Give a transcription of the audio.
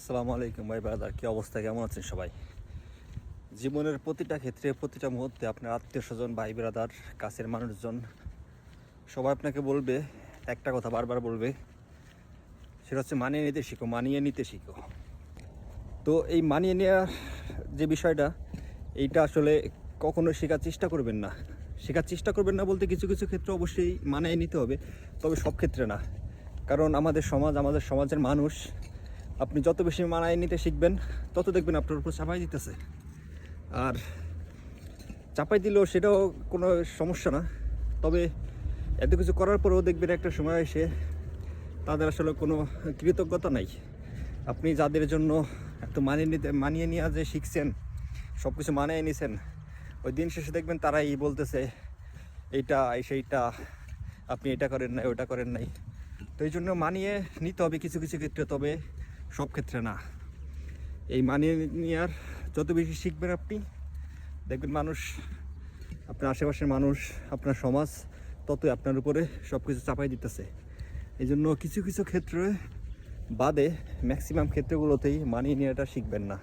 আসসালামু আলাইকুম ভাই ব্রাদার, কী অবস্থা, কেমন আছেন সবাই? জীবনের প্রতিটা ক্ষেত্রে প্রতিটা মুহূর্তে আপনার আত্মীয় স্বজন, ভাই ব্রাদার, কাছের মানুষজন সবাই আপনাকে বলবে একটা কথা, বারবার বলবে, সেটা হচ্ছে মানিয়ে নিতে শিখো, মানিয়ে নিতে শিখো। তো এই মানিয়ে নেওয়ার যে বিষয়টা, এইটা আসলে কখনো শেখার চেষ্টা করবেন না। শেখার চেষ্টা করবেন না বলতে কিছু কিছু ক্ষেত্রে অবশ্যই মানিয়ে নিতে হবে, তবে সব ক্ষেত্রে না। কারণ আমাদের সমাজ, আমাদের সমাজের মানুষ, আপনি যত বেশি মানায় নিতে শিখবেন তত দেখবেন আপনার উপর চাপাই দিতেছে। আর চাপাই দিলেও সেটাও কোনো সমস্যা না, তবে এত কিছু করার পরেও দেখবেন একটা সময় এসে তাদের আসলে কোনো কৃতজ্ঞতা নাই। আপনি যাদের জন্য এত মানিয়ে নেওয়া যে শিখছেন, সব কিছু মানিয়ে নিছেন, ওই দিন শেষে দেখবেন তারাই বলতেছে এইটা সেইটা, আপনি এটা করেন নাই, ওটা করেন নাই। তো এই জন্য মানিয়ে নিতে হবে কিছু কিছু ক্ষেত্রে, তবে সব ক্ষেত্রে না। এই মানিয়ে নেওয়ার যত বেশি শিখবেন আপনি, দেখবেন মানুষ, আপনার আশেপাশের মানুষ, আপনার সমাজ ততই আপনার উপরে সব কিছু চাপাই দিতেছে। এই জন্য কিছু কিছু ক্ষেত্রে বাদে ম্যাক্সিমাম ক্ষেত্রগুলোতেই মানিয়ে নেওয়াটা শিখবেন না।